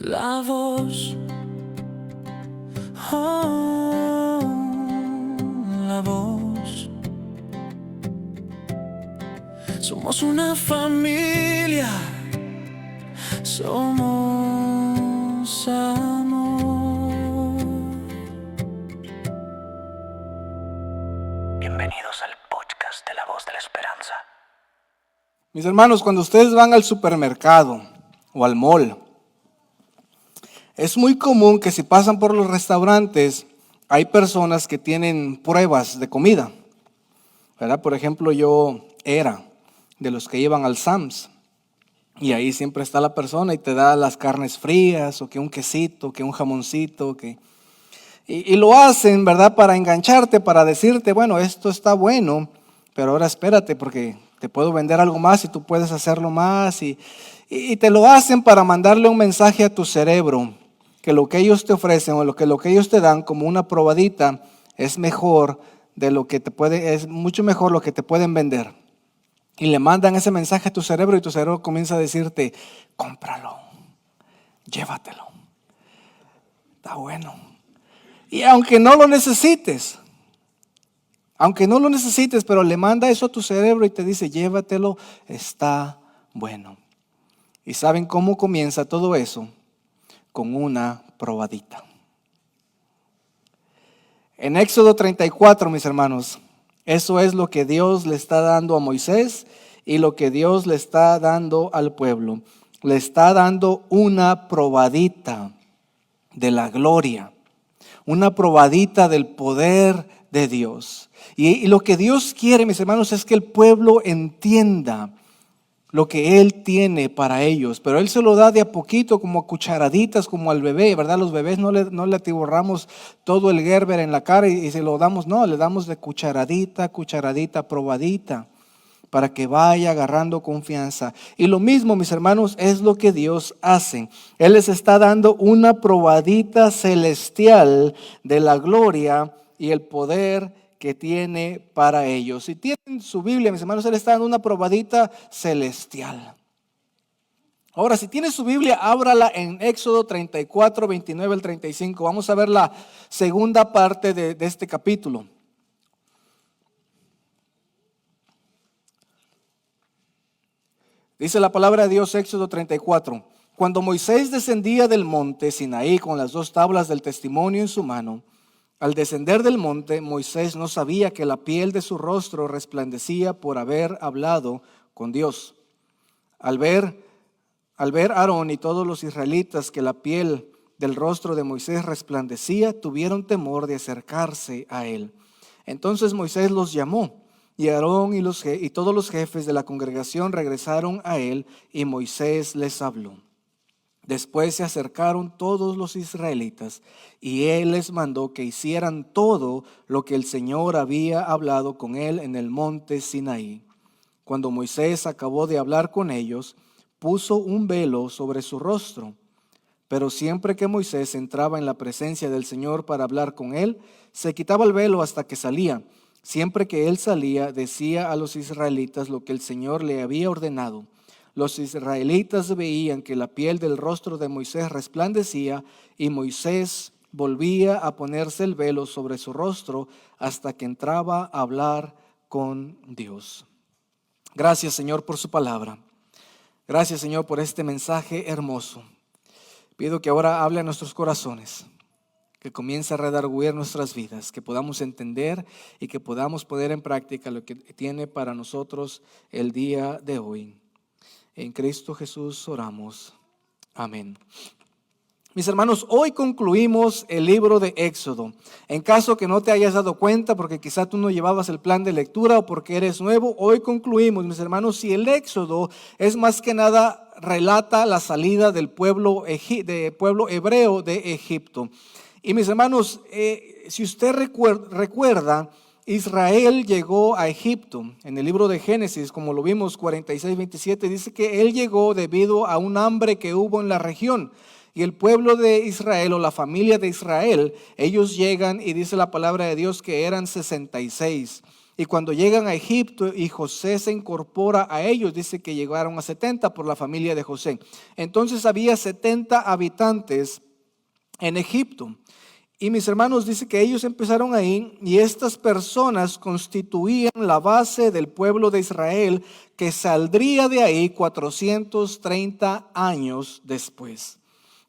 La voz, oh, la voz. Somos una familia, somos amor. Bienvenidos al podcast de La Voz de la Esperanza. Mis hermanos, cuando ustedes van al supermercado o al mall, es muy común que si pasan por los restaurantes, hay personas que tienen pruebas de comida, ¿verdad? Por ejemplo, yo era de los que iban al Sam's y ahí siempre está la persona y te da las carnes frías o que un quesito, que un jamoncito, y lo hacen, ¿verdad? Para engancharte, para decirte, bueno, esto está bueno, pero ahora espérate porque te puedo vender algo más y tú puedes hacerlo más y te lo hacen para mandarle un mensaje a tu cerebro que lo que ellos te ofrecen o lo que ellos te dan como una probadita es mejor de lo que es mucho mejor lo que te pueden vender. Y le mandan ese mensaje a tu cerebro y tu cerebro comienza a decirte, cómpralo, llévatelo, está bueno. Y aunque no lo necesites, pero le manda eso a tu cerebro y te dice, llévatelo, está bueno. ¿Y saben cómo comienza todo eso? Con una probadita. En Éxodo 34, mis hermanos, eso es lo que Dios le está dando a Moisés y lo que Dios le está dando al pueblo. Le está dando una probadita de la gloria, una probadita del poder de Dios. Y lo que Dios quiere, mis hermanos, es que el pueblo entienda lo que Él tiene para ellos, pero Él se lo da de a poquito, como a cucharaditas, como al bebé, ¿verdad? Los bebés no le atiborramos todo el Gerber en la cara y se lo damos, no, le damos de cucharadita, probadita, para que vaya agarrando confianza. Y lo mismo, mis hermanos, es lo que Dios hace. Él les está dando una probadita celestial de la gloria y el poder que tiene para ellos. Si tienen su Biblia, mis hermanos, Él está dando una probadita celestial. Ahora, si tiene su Biblia, ábrala en Éxodo 34, 29 al 35. Vamos a ver la segunda parte de este capítulo. Dice la palabra de Dios, Éxodo 34. Cuando Moisés descendía del monte Sinaí con las 2 tablas del testimonio en su mano, al descender del monte, Moisés no sabía que la piel de su rostro resplandecía por haber hablado con Dios. Al ver Aarón y todos los israelitas que la piel del rostro de Moisés resplandecía, tuvieron temor de acercarse a él. Entonces Moisés los llamó, y Aarón y todos los jefes de la congregación regresaron a él, y Moisés les habló. Después se acercaron todos los israelitas y él les mandó que hicieran todo lo que el Señor había hablado con él en el monte Sinaí. Cuando Moisés acabó de hablar con ellos, puso un velo sobre su rostro. Pero siempre que Moisés entraba en la presencia del Señor para hablar con él, se quitaba el velo hasta que salía. Siempre que él salía, decía a los israelitas lo que el Señor le había ordenado. Los israelitas veían que la piel del rostro de Moisés resplandecía y Moisés volvía a ponerse el velo sobre su rostro hasta que entraba a hablar con Dios. Gracias, Señor, por su palabra. Gracias, Señor, por este mensaje hermoso. Pido que ahora hable a nuestros corazones, que comience a redarguir nuestras vidas, que podamos entender y que podamos poner en práctica lo que tiene para nosotros el día de hoy. En Cristo Jesús oramos. Amén. Mis hermanos, hoy concluimos el libro de Éxodo. En caso que no te hayas dado cuenta, porque quizá tú no llevabas el plan de lectura o porque eres nuevo, hoy concluimos, mis hermanos, si el Éxodo es más que nada relata la salida del pueblo hebreo de Egipto. Y mis hermanos, si usted recuerda, Israel llegó a Egipto. En el libro de Génesis, como lo vimos 46-27, dice que él llegó debido a un hambre que hubo en la región. Y el pueblo de Israel o la familia de Israel, ellos llegan y dice la palabra de Dios que eran 66. Y cuando llegan a Egipto y José se incorpora a ellos, dice que llegaron a 70 por la familia de José. Entonces había 70 habitantes en Egipto. Y mis hermanos, dice que ellos empezaron ahí y estas personas constituían la base del pueblo de Israel que saldría de ahí 430 años después.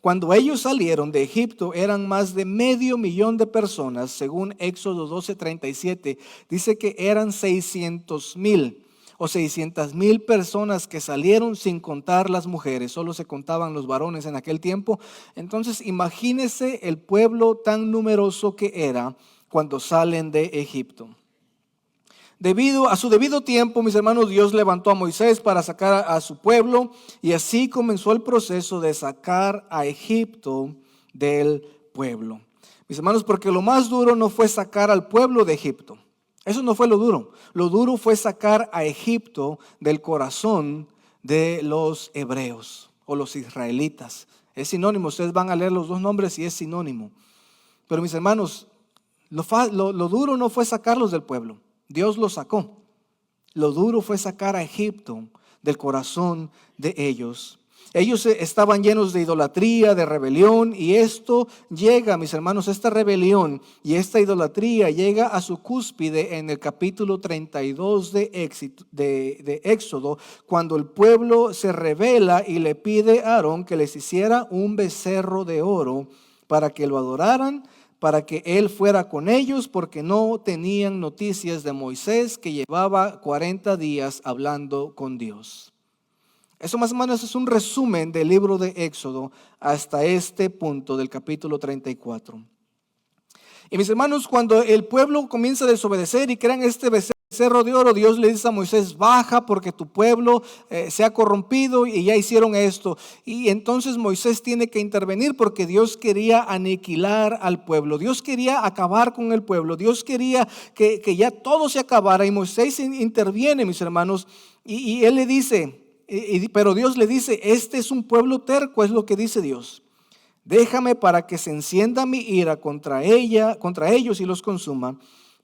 Cuando ellos salieron de Egipto eran más de 500,000 de personas, según Éxodo 12:37, dice que eran 600,000 o 600,000 personas que salieron sin contar las mujeres, solo se contaban los varones en aquel tiempo. Entonces imagínese el pueblo tan numeroso que era cuando salen de Egipto. Debido a su debido tiempo, mis hermanos, Dios levantó a Moisés para sacar a su pueblo y así comenzó el proceso de sacar a Egipto del pueblo. Mis hermanos, porque lo más duro no fue sacar al pueblo de Egipto. Eso no fue lo duro. Lo duro fue sacar a Egipto del corazón de los hebreos o los israelitas. Es sinónimo, ustedes van a leer los dos nombres y es sinónimo. Pero mis hermanos, lo duro no fue sacarlos del pueblo. Dios los sacó. Lo duro fue sacar a Egipto del corazón de ellos. Ellos estaban llenos de idolatría, de rebelión, y esto llega, mis hermanos, esta rebelión y esta idolatría llega a su cúspide en el capítulo 32 de Éxodo, cuando el pueblo se rebela y le pide a Aarón que les hiciera un becerro de oro para que lo adoraran, para que él fuera con ellos, porque no tenían noticias de Moisés, que llevaba 40 días hablando con Dios. Eso más o menos es un resumen del libro de Éxodo hasta este punto del capítulo 34. Y mis hermanos, cuando el pueblo comienza a desobedecer y crean este becerro de oro, Dios le dice a Moisés: baja porque tu pueblo se ha corrompido y ya hicieron esto. Y entonces Moisés tiene que intervenir porque Dios quería aniquilar al pueblo. Dios quería acabar con el pueblo. Dios quería que ya todo se acabara, y Moisés interviene, mis hermanos, y él le dice, pero Dios le dice: este es un pueblo terco, es lo que dice Dios. Déjame para que se encienda mi ira contra ellos y los consuma,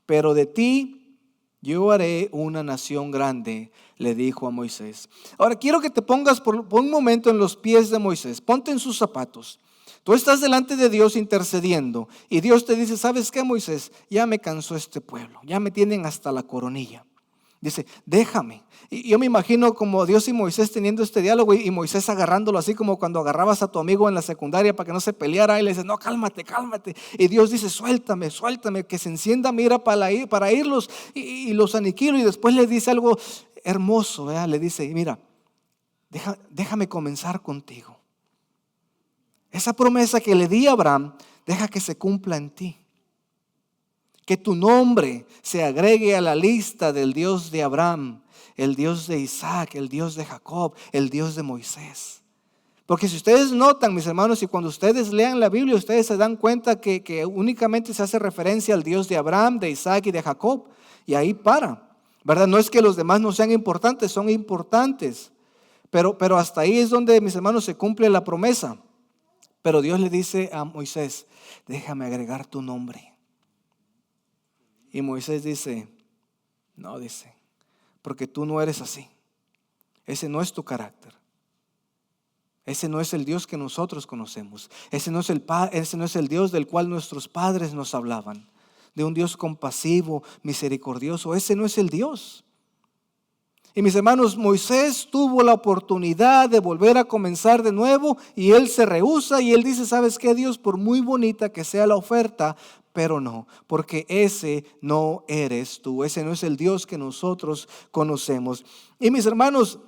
pero de ti yo haré una nación grande, le dijo a Moisés. Ahora quiero que te pongas por un momento en los pies de Moisés. Ponte en sus zapatos. Tú estás delante de Dios intercediendo y Dios te dice: ¿sabes qué, Moisés? Ya me cansó este pueblo, ya me tienen hasta la coronilla. Dice: déjame. Y yo me imagino como Dios y Moisés teniendo este diálogo y Moisés agarrándolo así como cuando agarrabas a tu amigo en la secundaria para que no se peleara, y le dices: no, cálmate, cálmate. Y Dios dice: suéltame, que se encienda mi ira para irlos y los aniquilo. Y después le dice algo hermoso, ¿verdad? Le dice: mira, déjame comenzar contigo. Esa promesa que le di a Abraham, deja que se cumpla en ti. Que tu nombre se agregue a la lista del Dios de Abraham, el Dios de Isaac, el Dios de Jacob, el Dios de Moisés. Porque si ustedes notan, mis hermanos, y cuando ustedes lean la Biblia, ustedes se dan cuenta que únicamente se hace referencia al Dios de Abraham, de Isaac y de Jacob. Y ahí para, ¿verdad? No es que los demás no sean importantes, son importantes. Pero hasta ahí es donde, mis hermanos, se cumple la promesa. Pero Dios le dice a Moisés: déjame agregar tu nombre. Y Moisés dice: no, dice, porque tú no eres así. Ese no es tu carácter. Ese no es el Dios que nosotros conocemos. Ese no es el Dios del cual nuestros padres nos hablaban. De un Dios compasivo, misericordioso. Ese no es el Dios. Y mis hermanos, Moisés tuvo la oportunidad de volver a comenzar de nuevo y él se rehúsa y él dice: ¿sabes qué, Dios? Por muy bonita que sea la oferta, pero no, porque ese no eres tú, ese no es el Dios que nosotros conocemos. Y mis hermanos,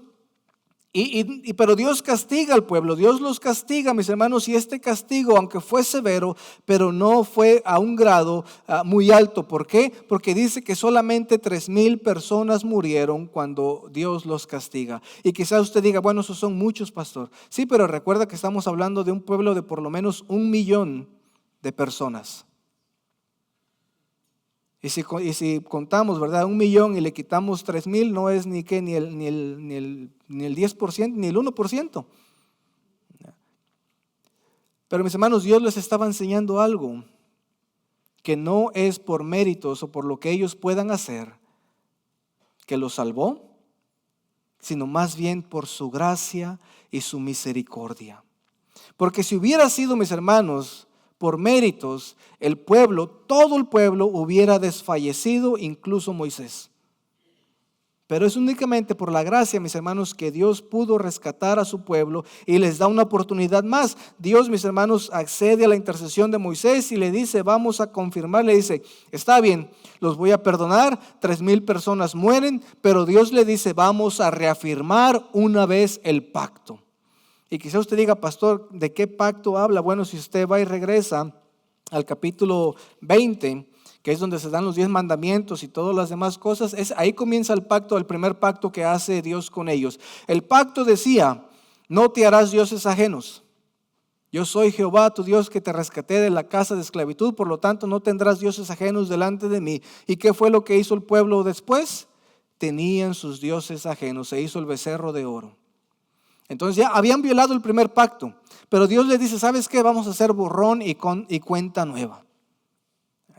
pero Dios castiga al pueblo, Dios los castiga, mis hermanos, y este castigo, aunque fue severo, pero no fue a un grado muy alto. ¿Por qué? Porque dice que solamente 3,000 personas murieron cuando Dios los castiga. Y quizás usted diga: bueno, esos son muchos, pastor. Sí, pero recuerda que estamos hablando de un pueblo de por lo menos 1,000,000 de personas. Y si contamos, ¿verdad? 1,000,000 y le quitamos 3,000, no es ni el 10%, ni el 1%. Pero mis hermanos, Dios les estaba enseñando algo, que no es por méritos o por lo que ellos puedan hacer, que los salvó, sino más bien por su gracia y su misericordia. Porque si hubiera sido, mis hermanos, por méritos, el pueblo, todo el pueblo hubiera desfallecido, incluso Moisés. Pero es únicamente por la gracia, mis hermanos, que Dios pudo rescatar a su pueblo y les da una oportunidad más. Dios, mis hermanos, accede a la intercesión de Moisés y le dice, vamos a confirmar, le dice, está bien, los voy a perdonar, 3,000 personas mueren, pero Dios le dice, vamos a reafirmar una vez el pacto. Y quizá usted diga, pastor, ¿de qué pacto habla? Bueno, si usted va y regresa al capítulo 20, que es donde se dan los 10 mandamientos y todas las demás cosas, ahí comienza el pacto, el primer pacto que hace Dios con ellos. El pacto decía, no te harás dioses ajenos. Yo soy Jehová, tu Dios, que te rescaté de la casa de esclavitud, por lo tanto no tendrás dioses ajenos delante de mí. ¿Y qué fue lo que hizo el pueblo después? Tenían sus dioses ajenos, se hizo el becerro de oro. Entonces ya habían violado el primer pacto, pero Dios les dice, ¿sabes qué? Vamos a hacer borrón y cuenta nueva.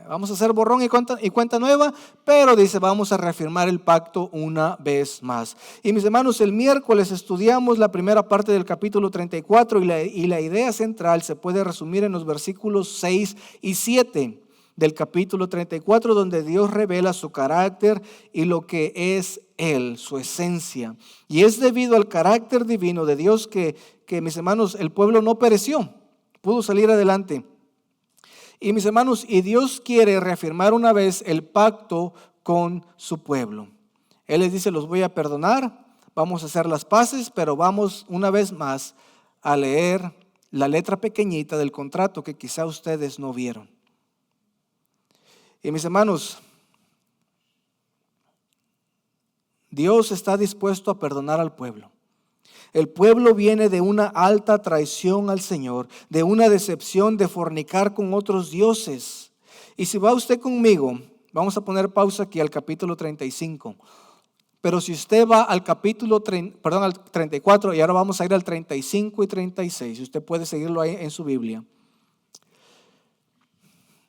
Vamos a hacer borrón y cuenta nueva, pero dice, vamos a reafirmar el pacto una vez más. Y mis hermanos, el miércoles estudiamos la primera parte del capítulo 34 y la idea central se puede resumir en los versículos 6 y 7 del capítulo 34, donde Dios revela su carácter y lo que es Él, su esencia. Y es debido al carácter divino de Dios que mis hermanos, el pueblo no pereció, pudo salir adelante. Y mis hermanos, y Dios quiere reafirmar una vez el pacto con su pueblo. Él les dice, los voy a perdonar, vamos a hacer las paces, pero vamos una vez más a leer la letra pequeñita del contrato que quizá ustedes no vieron. Y mis hermanos, Dios está dispuesto a perdonar al pueblo. El pueblo viene de una alta traición al Señor, de una decepción de fornicar con otros dioses. Y si va usted conmigo, vamos a poner pausa aquí al capítulo 35. Pero si usted va al capítulo al 34 y ahora vamos a ir al 35 y 36, usted puede seguirlo ahí en su Biblia.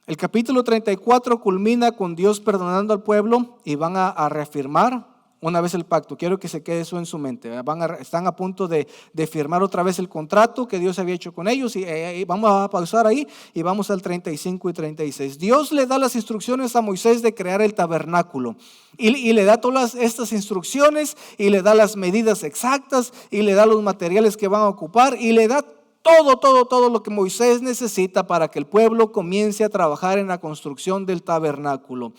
El capítulo 34 culmina con Dios perdonando al pueblo y van a reafirmar una vez el pacto. Quiero que se quede eso en su mente. Están a punto de firmar otra vez el contrato que Dios había hecho con ellos y vamos a pausar ahí y vamos al 35 y 36. Dios le da las instrucciones a Moisés de crear el tabernáculo y le da todas estas instrucciones y le da las medidas exactas y le da los materiales que van a ocupar y le da todo lo que Moisés necesita para que el pueblo comience a trabajar en la construcción del tabernáculo.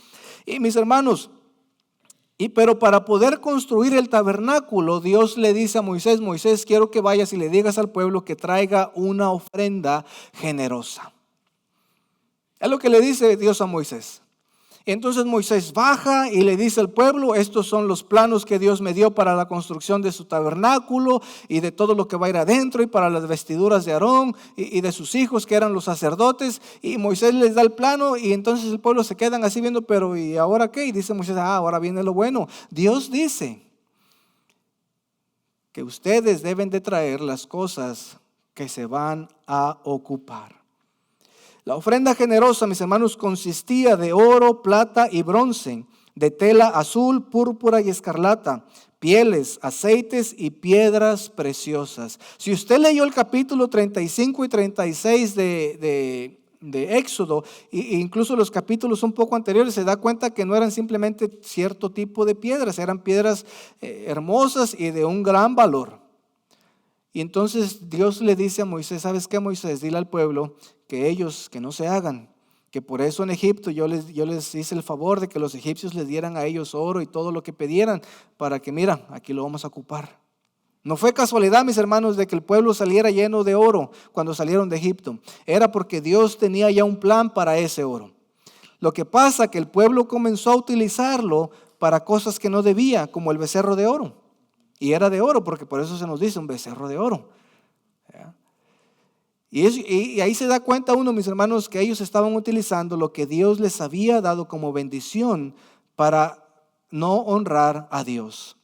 Y mis hermanos, pero para poder construir el tabernáculo, Dios le dice a Moisés, Moisés, quiero que vayas y le digas al pueblo que traiga una ofrenda generosa. Es lo que le dice Dios a Moisés. Entonces Moisés baja y le dice al pueblo, estos son los planos que Dios me dio para la construcción de su tabernáculo y de todo lo que va a ir adentro y para las vestiduras de Aarón y de sus hijos que eran los sacerdotes. Y Moisés les da el plano y entonces el pueblo se quedan así viendo, pero ¿y ahora qué? Y dice Moisés, ahora viene lo bueno. Dios dice que ustedes deben de traer las cosas que se van a ocupar. La ofrenda generosa, mis hermanos, consistía de oro, plata y bronce, de tela azul, púrpura y escarlata, pieles, aceites y piedras preciosas. Si usted leyó el capítulo 35 y 36 de Éxodo, e incluso los capítulos un poco anteriores, se da cuenta que no eran simplemente cierto tipo de piedras, eran piedras hermosas y de un gran valor. Y entonces Dios le dice a Moisés, ¿sabes qué, Moisés? Dile al pueblo que ellos, que no se hagan, que por eso en Egipto yo les hice el favor de que los egipcios les dieran a ellos oro y todo lo que pidieran, para que mira, aquí lo vamos a ocupar. No fue casualidad, mis hermanos, de que el pueblo saliera lleno de oro cuando salieron de Egipto. Era porque Dios tenía ya un plan para ese oro. Lo que pasa es que el pueblo comenzó a utilizarlo para cosas que no debía, como el becerro de oro. Y era de oro, porque por eso se nos dice un becerro de oro. Y ahí se da cuenta uno, mis hermanos, que ellos estaban utilizando lo que Dios les había dado como bendición para no honrar a Dios.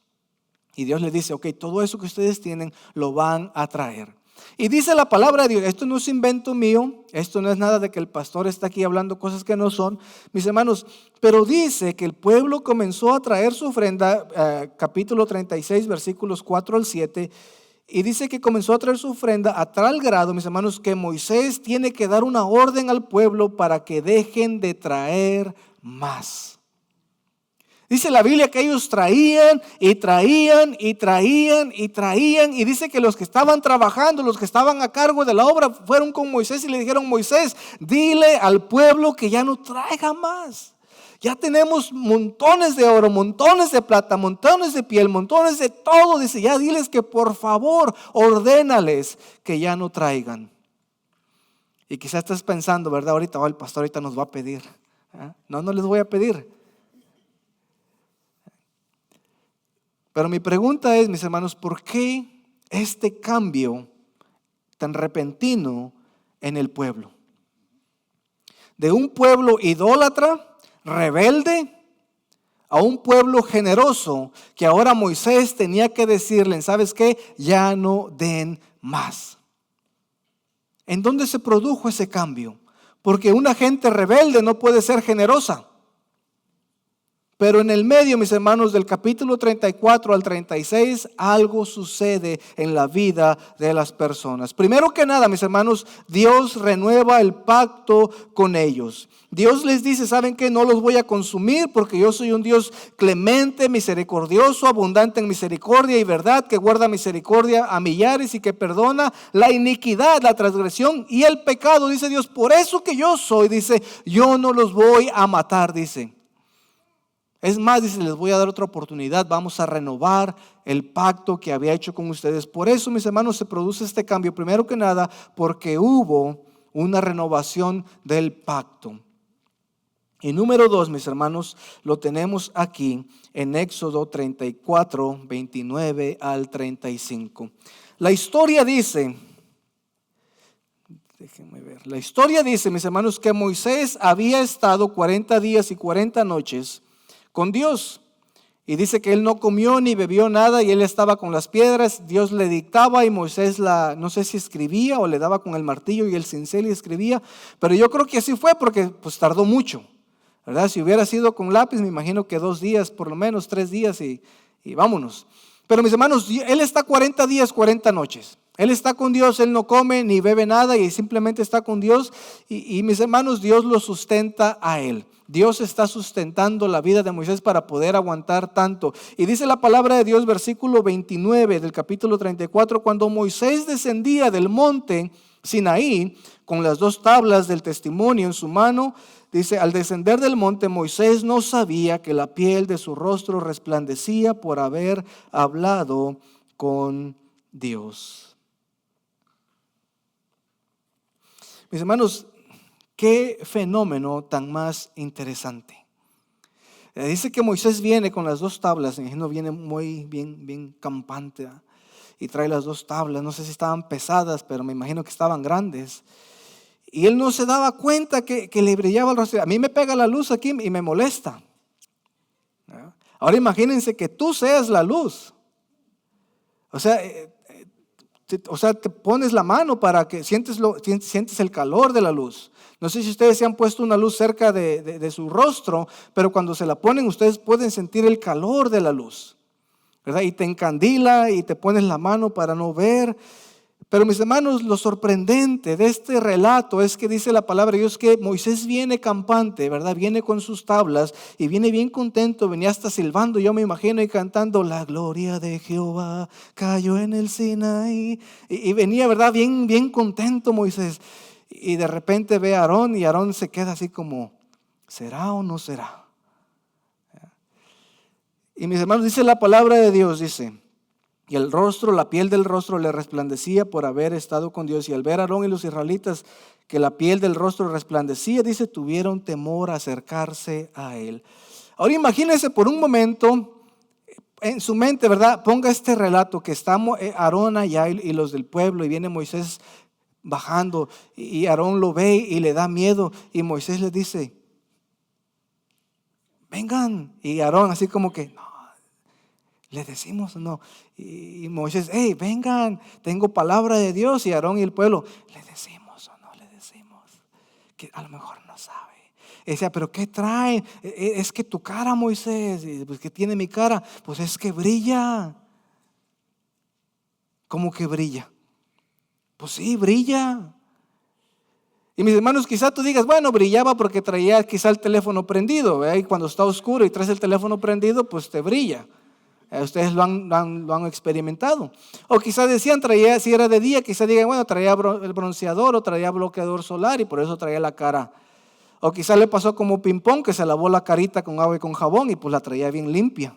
Y Dios les dice, ok, todo eso que ustedes tienen lo van a traer. Y dice la palabra de Dios, esto no es invento mío, esto no es nada de que el pastor está aquí hablando cosas que no son, mis hermanos, pero dice que el pueblo comenzó a traer su ofrenda, capítulo 36, versículos 4 al 7, y dice que comenzó a traer su ofrenda a tal grado, mis hermanos, que Moisés tiene que dar una orden al pueblo para que dejen de traer más. Dice la Biblia que ellos traían y traían y traían y traían, y dice que los que estaban trabajando, los que estaban a cargo de la obra, fueron con Moisés y le dijeron: Moisés, dile al pueblo que ya no traiga más. Ya tenemos montones de oro, montones de plata, montones de piel, montones de todo. Dice, ya diles que por favor ordénales que ya no traigan. Y quizás estás pensando, ¿verdad? Ahorita, el pastor ahorita nos va a pedir. No les voy a pedir. Pero mi pregunta es, mis hermanos, ¿por qué este cambio tan repentino en el pueblo? De un pueblo idólatra, rebelde, a un pueblo generoso, que ahora Moisés tenía que decirle, ¿sabes qué? Ya no den más. ¿En dónde se produjo ese cambio? Porque una gente rebelde no puede ser generosa. Pero en el medio, mis hermanos, del capítulo 34 al 36, algo sucede en la vida de las personas. Primero que nada, mis hermanos, Dios renueva el pacto con ellos. Dios les dice, ¿saben qué? No los voy a consumir porque yo soy un Dios clemente, misericordioso, abundante en misericordia y verdad, que guarda misericordia a millares y que perdona la iniquidad, la transgresión y el pecado. Dice Dios, por eso que yo soy, dice, yo no los voy a matar, dice. Es más, dice, les voy a dar otra oportunidad, vamos a renovar el pacto que había hecho con ustedes. Por eso, mis hermanos, se produce este cambio. Primero que nada, porque hubo una renovación del pacto. Y número 2, mis hermanos, lo tenemos aquí en Éxodo 34, 29 al 35. La historia dice, déjenme ver, la historia dice, mis hermanos, que Moisés había estado 40 días y 40 noches con Dios. Y dice que él no comió ni bebió nada y él estaba con las piedras. Dios le dictaba y Moisés no sé si escribía o le daba con el martillo y el cincel y escribía. Pero yo creo que así fue porque pues tardó mucho, ¿verdad? Si hubiera sido con lápiz, me imagino que 2 días, por lo menos 3 días y vámonos. Pero mis hermanos, él está 40 días, 40 noches. Él está con Dios, él no come ni bebe nada y simplemente está con Dios. Y mis hermanos, Dios lo sustenta a él. Dios está sustentando la vida de Moisés para poder aguantar tanto. Y dice la palabra de Dios, versículo 29 del capítulo 34, cuando Moisés descendía del monte Sinaí con las 2 tablas del testimonio en su mano, dice, al descender del monte Moisés no sabía que la piel de su rostro resplandecía por haber hablado con Dios. Mis hermanos, qué fenómeno tan más interesante. Dice que Moisés viene con las 2 tablas, no viene muy bien campante, y trae las 2 tablas, no sé si estaban pesadas, pero me imagino que estaban grandes. Y él no se daba cuenta que le brillaba el rostro. A mí me pega la luz aquí y me molesta. Ahora imagínense que tú seas la luz. O sea, te pones la mano para que sientes el calor de la luz. No sé si ustedes se han puesto una luz cerca de su rostro, pero cuando se la ponen ustedes pueden sentir el calor de la luz, ¿verdad? Y te encandila y te pones la mano para no ver. Pero mis hermanos, lo sorprendente de este relato es que dice la palabra de Dios que Moisés viene campante, ¿verdad? Viene con sus tablas y viene bien contento, venía hasta silbando, yo me imagino, y cantando, la gloria de Jehová cayó en el Sinaí. Y venía, ¿verdad? Bien contento Moisés. Y de repente ve a Aarón y Aarón se queda así como, ¿será o no será? Y mis hermanos, dice la palabra de Dios, dice, y el rostro, la piel del rostro le resplandecía por haber estado con Dios. Y al ver a Aarón y los israelitas que la piel del rostro resplandecía, dice, tuvieron temor a acercarse a él. Ahora imagínense por un momento, en su mente, ¿verdad? Ponga este relato que estamos Aarón allá y los del pueblo y viene Moisés bajando y Aarón lo ve y le da miedo y Moisés le dice, vengan. Y Aarón así como que, no. ¿Le decimos o no? Y Moisés, hey, vengan, tengo palabra de Dios. Y Aarón y el pueblo, ¿le decimos o no le decimos? Que a lo mejor no sabe. Y decía, ¿pero qué trae? Es que tu cara, Moisés. Y pues, ¿qué tiene mi cara? Pues es que brilla. ¿Cómo que brilla? Pues sí, brilla. Y mis hermanos, quizá tú digas, bueno, brillaba porque traía quizá el teléfono prendido, ¿verdad? Y cuando está oscuro y traes el teléfono prendido, pues te brilla. Ustedes lo han experimentado. O quizá decían, traía, si era de día, quizá digan, bueno, traía el bronceador o traía bloqueador solar y por eso traía la cara. O quizá le pasó como ping-pong, que se lavó la carita con agua y con jabón y pues la traía bien limpia.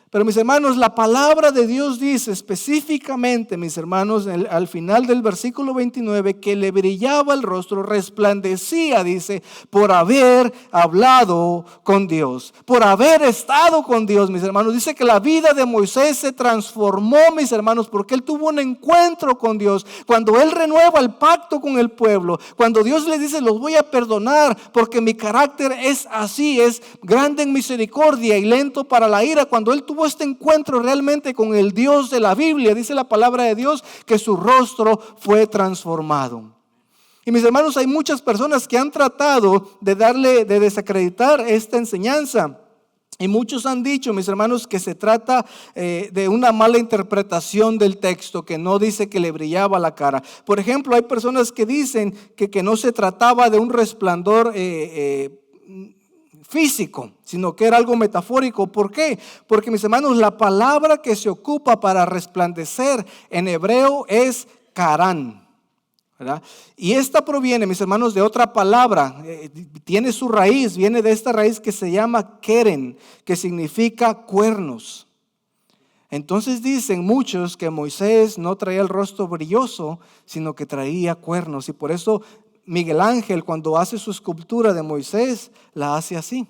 Pero mis hermanos, la palabra de Dios dice específicamente, mis hermanos, al final del versículo 29, que le brillaba el rostro, resplandecía, dice, por haber hablado con Dios, por haber estado con Dios, mis hermanos. Dice que la vida de Moisés se transformó, mis hermanos, porque él tuvo un encuentro con Dios. Cuando él renueva el pacto con el pueblo, cuando Dios le dice, los voy a perdonar porque mi carácter es así, es grande en misericordia y lento para la ira. Cuando él tuvo este encuentro realmente con el Dios de la Biblia, dice la palabra de Dios que su rostro fue transformado. Y mis hermanos, hay muchas personas que han tratado de desacreditar esta enseñanza. Y muchos han dicho, mis hermanos, que se trata de una mala interpretación del texto, que no dice que le brillaba la cara. Por ejemplo, hay personas que dicen que no se trataba de un resplandor físico, sino que era algo metafórico. ¿Por qué? Porque, mis hermanos, la palabra que se ocupa para resplandecer en hebreo es karán, ¿verdad? Y esta proviene, mis hermanos, de otra palabra, tiene su raíz, viene de esta raíz que se llama keren, que significa cuernos. Entonces dicen muchos que Moisés no traía el rostro brilloso, sino que traía cuernos, y por eso Miguel Ángel, cuando hace su escultura de Moisés, la hace así.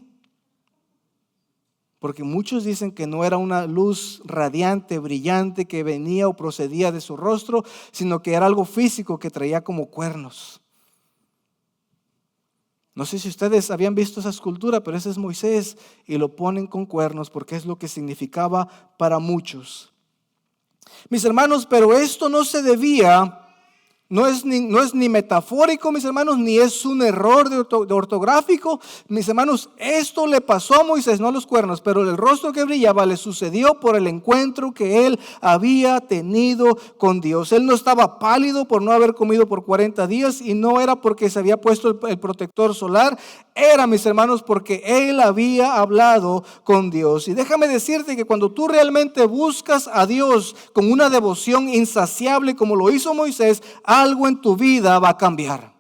Porque muchos dicen que no era una luz radiante, brillante, que venía o procedía de su rostro, sino que era algo físico que traía como cuernos. No sé si ustedes habían visto esa escultura, pero ese es Moisés y lo ponen con cuernos porque es lo que significaba para muchos. Mis hermanos, pero esto no se debía. No es ni metafórico, mis hermanos, ni es un error de ortográfico. Mis hermanos, esto le pasó a Moisés, no los cuernos, pero el rostro que brillaba le sucedió por el encuentro que él había tenido con Dios. Él no estaba pálido por no haber comido por 40 días y no era porque se había puesto el protector solar. Era, mis hermanos, porque él había hablado con Dios. Y déjame decirte que cuando tú realmente buscas a Dios con una devoción insaciable como lo hizo Moisés, algo en tu vida va a cambiar.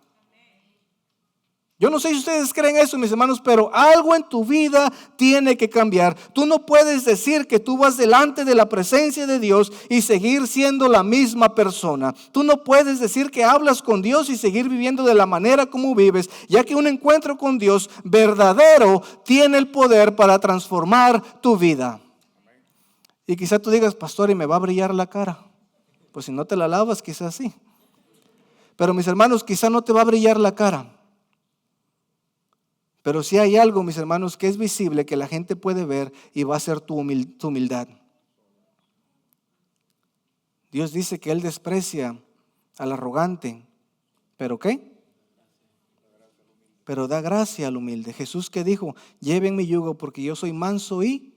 Yo no sé si ustedes creen eso, mis hermanos, pero algo en tu vida tiene que cambiar. Tú no puedes decir que tú vas delante de la presencia de Dios y seguir siendo la misma persona. Tú no puedes decir que hablas con Dios y seguir viviendo de la manera como vives, ya que un encuentro con Dios verdadero tiene el poder para transformar tu vida. Y quizá tú digas, pastor, y me va a brillar la cara. Pues si no te la lavas, quizás sí. Pero mis hermanos, quizá no te va a brillar la cara. Pero sí hay algo, mis hermanos, que es visible, que la gente puede ver y va a ser tu humildad. Dios dice que Él desprecia al arrogante. ¿Pero qué? Pero da gracia al humilde. Jesús que dijo, lleven mi yugo porque yo soy manso y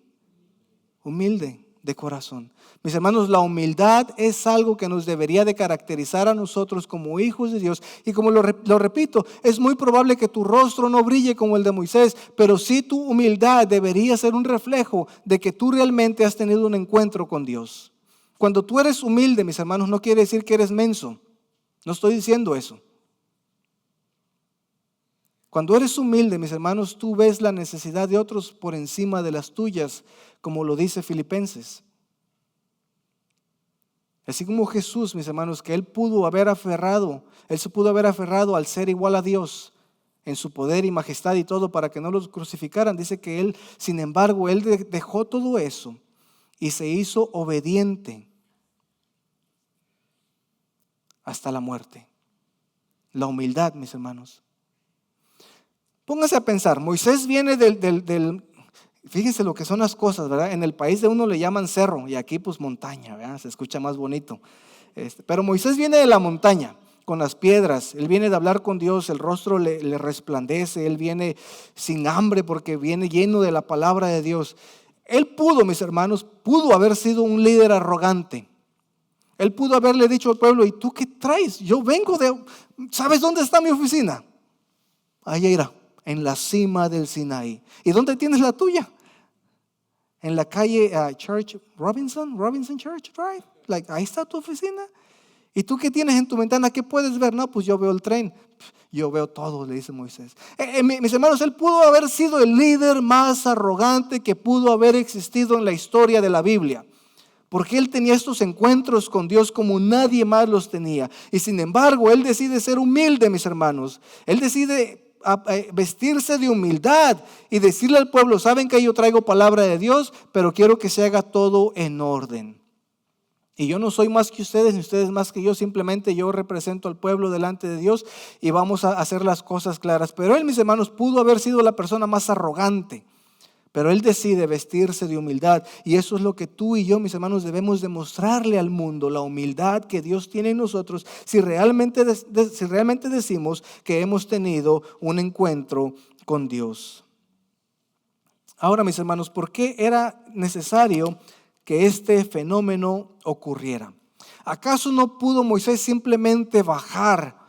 humilde de corazón. Mis hermanos, la humildad es algo que nos debería de caracterizar a nosotros como hijos de Dios. Y como lo repito, es muy probable que tu rostro no brille como el de Moisés, pero sí tu humildad debería ser un reflejo de que tú realmente has tenido un encuentro con Dios. Cuando tú eres humilde, mis hermanos, no quiere decir que eres menso. No estoy diciendo eso. Cuando eres humilde, mis hermanos, tú ves la necesidad de otros por encima de las tuyas, como lo dice Filipenses. Así como Jesús, mis hermanos, que Él se pudo haber aferrado al ser igual a Dios en su poder y majestad y todo para que no los crucificaran. Dice que Él, sin embargo, Él dejó todo eso y se hizo obediente hasta la muerte. La humildad, mis hermanos. Póngase a pensar, Moisés viene Fíjense lo que son las cosas, ¿verdad? En el país de uno le llaman cerro y aquí pues montaña, ¿verdad? Se escucha más bonito. Pero Moisés viene de la montaña con las piedras, él viene de hablar con Dios, el rostro le resplandece, él viene sin hambre porque viene lleno de la palabra de Dios. Él pudo, mis hermanos, pudo haber sido un líder arrogante. Él pudo haberle dicho al pueblo, ¿y tú qué traes? Yo vengo de, ¿sabes dónde está mi oficina? Allá irá, en la cima del Sinaí. ¿Y dónde tienes la tuya? En la calle Church Robinson Church Drive. Ahí está tu oficina. ¿Y tú qué tienes en tu ventana? ¿Qué puedes ver? No, pues yo veo el tren. Yo veo todo, le dice Moisés. Mis hermanos, él pudo haber sido el líder más arrogante que pudo haber existido en la historia de la Biblia. Porque él tenía estos encuentros con Dios como nadie más los tenía. Y sin embargo, él decide ser humilde, mis hermanos. Él decide vestirse de humildad y decirle al pueblo, saben que yo traigo palabra de Dios, pero quiero que se haga todo en orden. Y yo no soy más que ustedes, ni ustedes más que yo, simplemente yo represento al pueblo delante de Dios y vamos a hacer las cosas claras. Pero él, mis hermanos, pudo haber sido la persona más arrogante, pero él decide vestirse de humildad. Y eso es lo que tú y yo, mis hermanos, debemos demostrarle al mundo, la humildad que Dios tiene en nosotros, si realmente decimos que hemos tenido un encuentro con Dios. Ahora, mis hermanos, ¿por qué era necesario que este fenómeno ocurriera? ¿Acaso no pudo Moisés simplemente bajar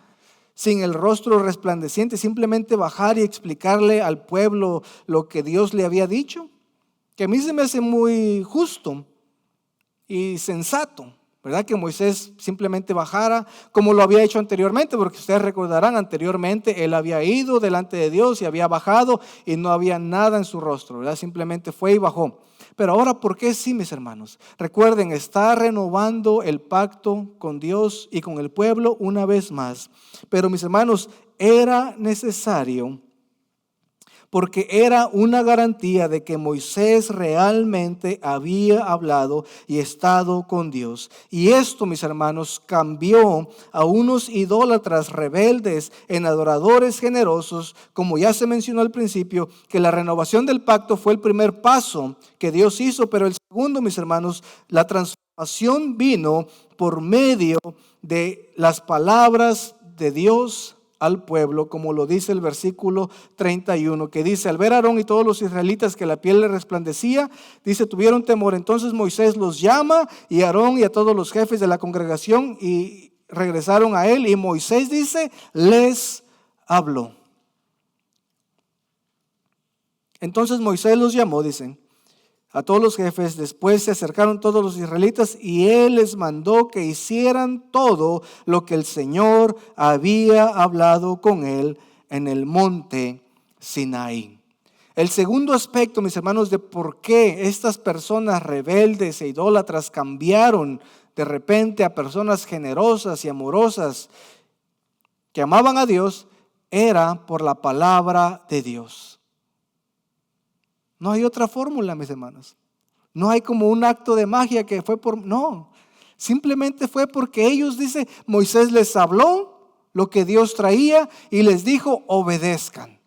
sin el rostro resplandeciente, simplemente bajar y explicarle al pueblo lo que Dios le había dicho? Que a mí se me hace muy justo y sensato, ¿verdad? Que Moisés simplemente bajara como lo había hecho anteriormente, porque ustedes recordarán, anteriormente él había ido delante de Dios y había bajado y no había nada en su rostro, ¿verdad? Simplemente fue y bajó. Pero ahora, ¿por qué sí, mis hermanos? Recuerden, está renovando el pacto con Dios y con el pueblo una vez más. Pero, mis hermanos, era necesario, porque era una garantía de que Moisés realmente había hablado y estado con Dios. Y esto, mis hermanos, cambió a unos idólatras rebeldes en adoradores generosos, como ya se mencionó al principio, que la renovación del pacto fue el primer paso que Dios hizo, pero el segundo, mis hermanos, la transformación vino por medio de las palabras de Dios al pueblo, como lo dice el versículo 31, que dice: al ver a Aarón y todos los israelitas que la piel le resplandecía, dice, tuvieron temor. Entonces Moisés los llama, y Aarón y a todos los jefes de la congregación, y regresaron a él, y Moisés, dice, les habló. Entonces Moisés los llamó, dicen, a todos los jefes. Después se acercaron todos los israelitas y él les mandó que hicieran todo lo que el Señor había hablado con él en el monte Sinaí. El segundo aspecto, mis hermanos, de por qué estas personas rebeldes e idólatras cambiaron de repente a personas generosas y amorosas que amaban a Dios, era por la palabra de Dios. No hay otra fórmula, mis hermanos. No hay como un acto de magia que fue por... No, simplemente fue porque ellos, dice, Moisés les habló lo que Dios traía y les dijo, obedezcan.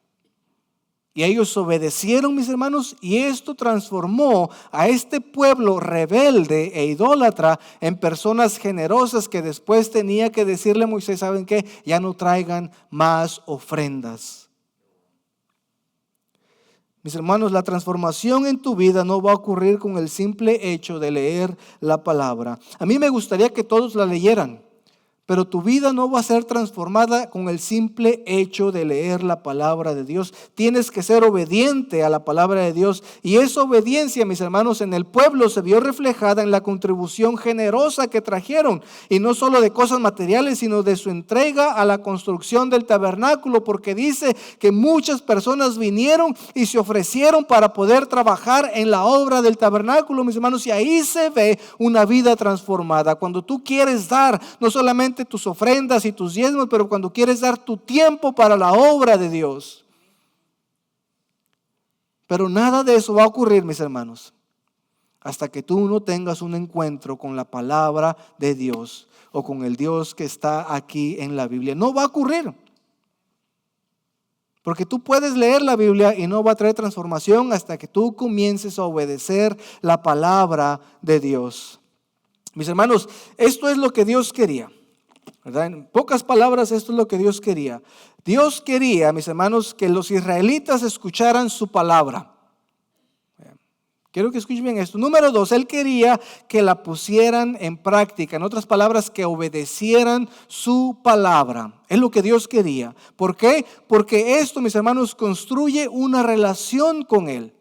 Y ellos obedecieron, mis hermanos, y esto transformó a este pueblo rebelde e idólatra en personas generosas que después tenía que decirle a Moisés, ¿saben qué? Ya no traigan más ofrendas. Mis hermanos, la transformación en tu vida no va a ocurrir con el simple hecho de leer la palabra. A mí me gustaría que todos la leyeran, pero tu vida no va a ser transformada con el simple hecho de leer la palabra de Dios. Tienes que ser obediente a la palabra de Dios. Y esa obediencia, mis hermanos, en el pueblo se vio reflejada en la contribución generosa que trajeron. Y no solo de cosas materiales, sino de su entrega a la construcción del tabernáculo. Porque dice que muchas personas vinieron y se ofrecieron para poder trabajar en la obra del tabernáculo, mis hermanos. Y ahí se ve una vida transformada. Cuando tú quieres dar, no solamente tus ofrendas y tus diezmos, pero cuando quieres dar tu tiempo para la obra de Dios. Pero nada de eso va a ocurrir, mis hermanos, hasta que tú no tengas un encuentro con la palabra de Dios o con el Dios que está aquí en la Biblia. No va a ocurrir. Porque tú puedes leer la Biblia y no va a traer transformación hasta que tú comiences a obedecer la palabra de Dios. Mis hermanos, esto es lo que Dios quería, ¿verdad? En pocas palabras, esto es lo que Dios quería. Dios quería, mis hermanos, que los israelitas escucharan su palabra. Quiero que escuchen bien esto. Número 2, Él quería que la pusieran en práctica. En otras palabras, que obedecieran su palabra. Es lo que Dios quería. ¿Por qué? Porque esto, mis hermanos, construye una relación con Él.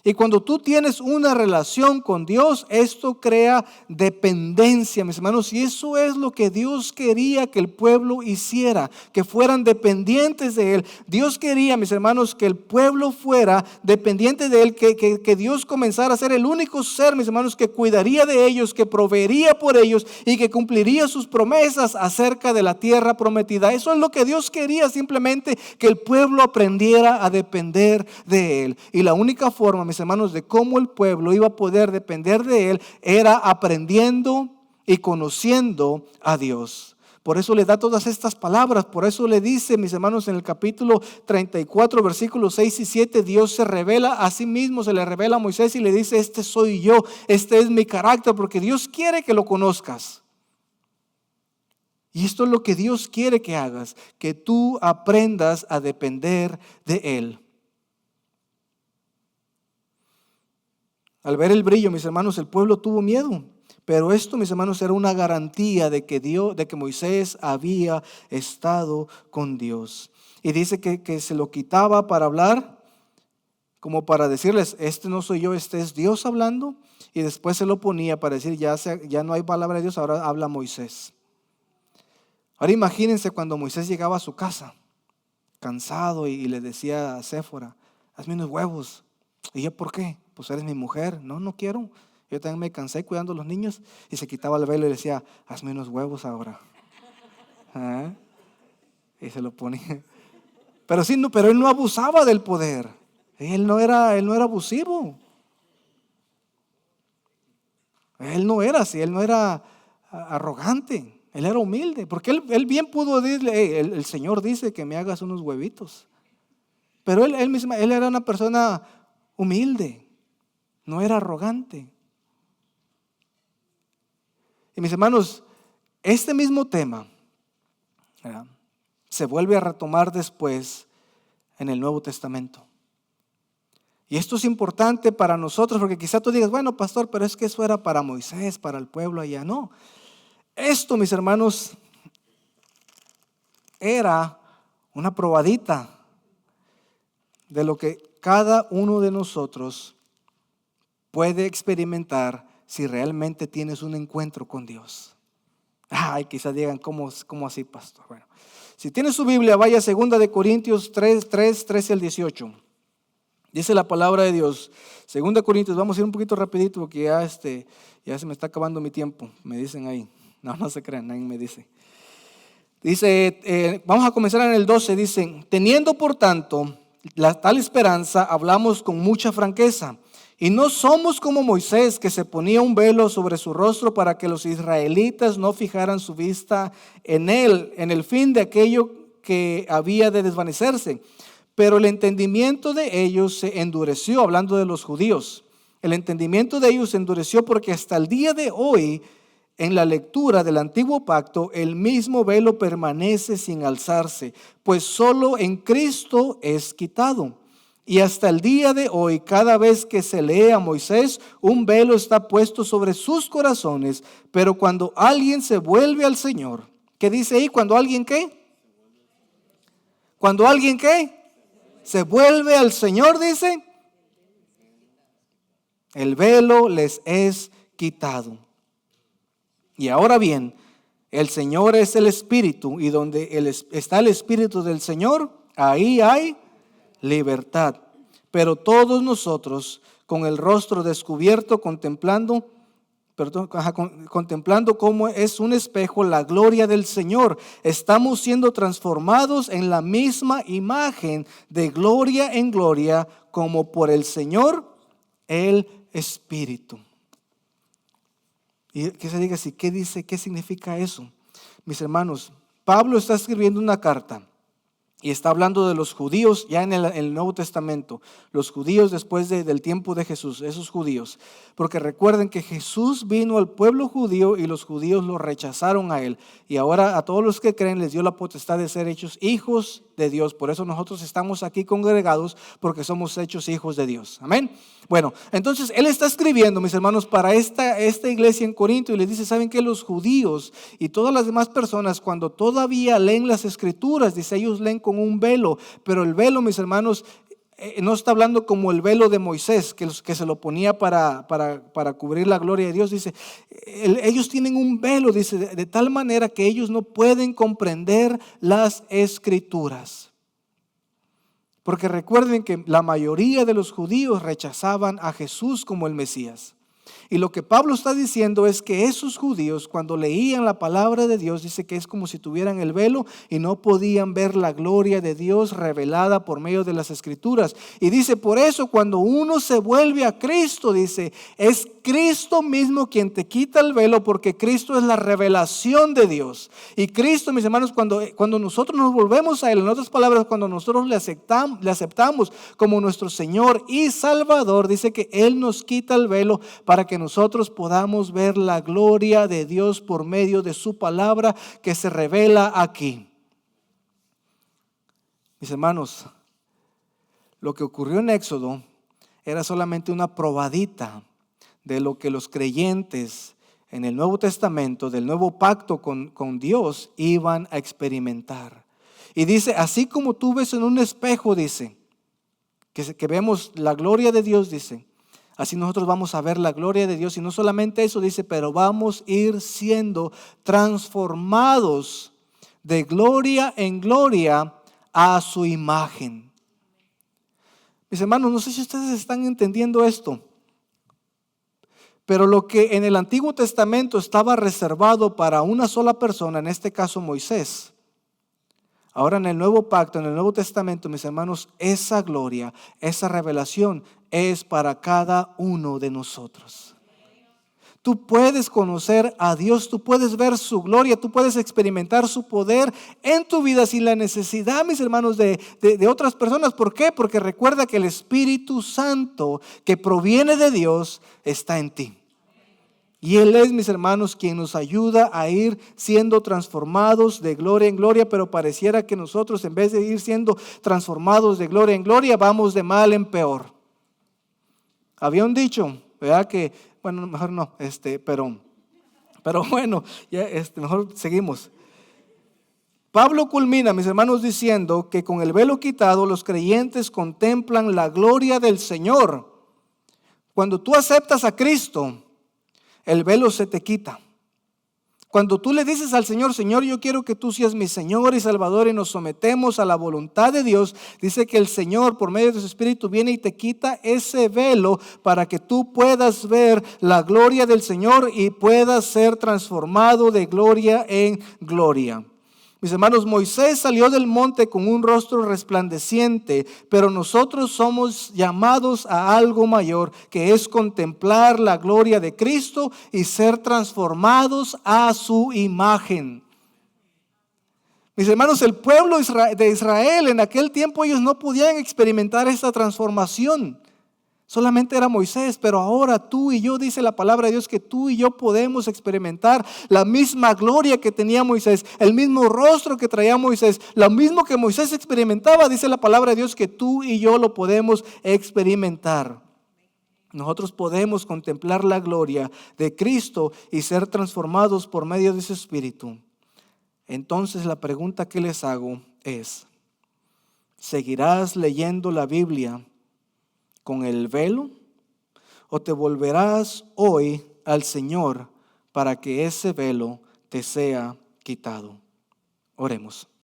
Y cuando tú tienes una relación con Dios, esto crea dependencia, mis hermanos. Y eso es lo que Dios quería que el pueblo hiciera, que fueran dependientes de Él. Dios quería, mis hermanos, que el pueblo fuera dependiente de Él, que Dios comenzara a ser el único ser, mis hermanos, que cuidaría de ellos, que proveería por ellos y que cumpliría sus promesas acerca de la tierra prometida. Eso es lo que Dios quería, simplemente que el pueblo aprendiera a depender de Él. Y la única forma, mis hermanos, de cómo el pueblo iba a poder depender de Él era aprendiendo y conociendo a Dios. Por eso le da todas estas palabras. Por eso le dice, mis hermanos, en el capítulo 34, versículos 6 y 7, Dios se revela a sí mismo, se le revela a Moisés y le dice: este soy yo, este es mi carácter, porque Dios quiere que lo conozcas. Y esto es lo que Dios quiere que hagas, que tú aprendas a depender de Él. Al ver el brillo, mis hermanos, el pueblo tuvo miedo. Pero esto, mis hermanos, era una garantía de que Moisés había estado con Dios. Y dice que se lo quitaba para hablar, como para decirles: este no soy yo, este es Dios hablando. Y después se lo ponía para decir: ya no hay palabra de Dios, ahora habla Moisés. Ahora imagínense cuando Moisés llegaba a su casa, cansado, y le decía a Séfora: hazme unos huevos. ¿Y yo por qué? Pues eres mi mujer. No quiero. Yo también me cansé cuidando a los niños. Y se quitaba el velo y decía: hazme unos huevos ahora. Y se lo ponía. Pero sí, no, pero él no abusaba del poder. Él no era abusivo. Él no era así, él no era arrogante. Él era humilde. Porque él bien pudo decirle: el Señor dice que me hagas unos huevitos. Pero él era una persona humilde, no era arrogante. Y mis hermanos, este mismo tema, ¿verdad?, se vuelve a retomar después en el Nuevo Testamento. Y esto es importante para nosotros, porque quizá tú digas: bueno, pastor, pero es que eso era para Moisés, para el pueblo allá. No, esto, mis hermanos, era una probadita de lo que cada uno de nosotros puede experimentar si realmente tienes un encuentro con Dios. Ay, quizás digan: ¿cómo así, pastor? Bueno, si tienes su Biblia, vaya a 2 Corintios 13 al 18. Dice la palabra de Dios. 2 Corintios, vamos a ir un poquito rapidito porque ya se me está acabando mi tiempo. Me dicen ahí. No se crean, nadie me dice. Dice, vamos a comenzar en el 12. Dice: teniendo por tanto tal esperanza, hablamos con mucha franqueza. Y no somos como Moisés, que se ponía un velo sobre su rostro para que los israelitas no fijaran su vista en él, en el fin de aquello que había de desvanecerse. Pero el entendimiento de ellos se endureció, hablando de los judíos. El entendimiento de ellos se endureció porque hasta el día de hoy, en la lectura del antiguo pacto, el mismo velo permanece sin alzarse, pues solo en Cristo es quitado. Y hasta el día de hoy, cada vez que se lee a Moisés, un velo está puesto sobre sus corazones. Pero cuando alguien se vuelve al Señor, ¿qué dice ahí? ¿Cuando alguien qué? ¿Cuando alguien qué? Se vuelve al Señor, dice, el velo les es quitado. Y ahora bien, el Señor es el Espíritu, y donde está el Espíritu del Señor, ahí hay libertad. Pero todos nosotros, con el rostro descubierto, contemplando como es un espejo la gloria del Señor, estamos siendo transformados en la misma imagen, de gloria en gloria, como por el Señor el Espíritu. Y que se diga así: ¿qué dice? ¿Qué significa eso? Mis hermanos, Pablo está escribiendo una carta. Y está hablando de los judíos ya en el Nuevo Testamento, los judíos después del tiempo de Jesús, esos judíos. Porque recuerden que Jesús vino al pueblo judío y los judíos lo rechazaron a él. Y ahora a todos los que creen les dio la potestad de ser hechos hijos de Dios. Por eso nosotros estamos aquí congregados, porque somos hechos hijos de Dios. Amén. Bueno, entonces él está escribiendo, mis hermanos, para esta iglesia en Corinto y les dice, ¿saben qué? Los judíos y todas las demás personas cuando todavía leen las escrituras, dice, ellos leen con un velo, pero el velo, mis hermanos, no está hablando como el velo de Moisés, que se lo ponía para cubrir la gloria de Dios. Dice, ellos tienen un velo, dice, de tal manera que ellos no pueden comprender las escrituras. Porque recuerden que la mayoría de los judíos rechazaban a Jesús como el Mesías. Y lo que Pablo está diciendo es que esos judíos cuando leían la palabra de Dios, dice que es como si tuvieran el velo y no podían ver la gloria de Dios revelada por medio de las escrituras. Y dice, por eso cuando uno se vuelve a Cristo, dice, es Cristo mismo quien te quita el velo, porque Cristo es la revelación de Dios. Y Cristo, mis hermanos, cuando nosotros nos volvemos a Él, en otras palabras, cuando nosotros le aceptamos como nuestro Señor y Salvador, dice que Él nos quita el velo para que nosotros podamos ver la gloria de Dios por medio de su palabra que se revela aquí. Mis hermanos, lo que ocurrió en Éxodo era solamente una probadita de lo que los creyentes en el Nuevo Testamento, del nuevo pacto con Dios, iban a experimentar. Y dice, así como tú ves en un espejo, dice, que vemos la gloria de Dios, dice, así nosotros vamos a ver la gloria de Dios. Y no solamente eso, dice, pero vamos a ir siendo transformados de gloria en gloria a su imagen. Mis hermanos, no sé si ustedes están entendiendo esto, pero lo que en el Antiguo Testamento estaba reservado para una sola persona, en este caso Moisés, ahora en el Nuevo Pacto, en el Nuevo Testamento, mis hermanos, esa gloria, esa revelación es para cada uno de nosotros. Tú puedes conocer a Dios, tú puedes ver su gloria, tú puedes experimentar su poder en tu vida sin la necesidad, mis hermanos, de otras personas. ¿Por qué? Porque recuerda que el Espíritu Santo que proviene de Dios está en ti. Y Él es, mis hermanos, quien nos ayuda a ir siendo transformados de gloria en gloria, pero pareciera que nosotros, en vez de ir siendo transformados de gloria en gloria, vamos de mal en peor. Había un dicho, ¿verdad? Que, bueno, mejor no, pero bueno, ya, mejor seguimos. Pablo culmina, mis hermanos, diciendo que con el velo quitado los creyentes contemplan la gloria del Señor. Cuando tú aceptas a Cristo, el velo se te quita. Cuando tú le dices al Señor, Señor, yo quiero que tú seas mi Señor y Salvador, y nos sometemos a la voluntad de Dios, dice que el Señor por medio de su Espíritu viene y te quita ese velo para que tú puedas ver la gloria del Señor y puedas ser transformado de gloria en gloria. Mis hermanos, Moisés salió del monte con un rostro resplandeciente, pero nosotros somos llamados a algo mayor, que es contemplar la gloria de Cristo y ser transformados a su imagen. Mis hermanos, el pueblo de Israel en aquel tiempo ellos no podían experimentar esta transformación. Solamente era Moisés, pero ahora tú y yo, dice la palabra de Dios, que tú y yo podemos experimentar la misma gloria que tenía Moisés, el mismo rostro que traía Moisés, lo mismo que Moisés experimentaba, dice la palabra de Dios, que tú y yo lo podemos experimentar. Nosotros podemos contemplar la gloria de Cristo y ser transformados por medio de su Espíritu. Entonces la pregunta que les hago es, ¿seguirás leyendo la Biblia con el velo o te volverás hoy al Señor para que ese velo te sea quitado? Oremos.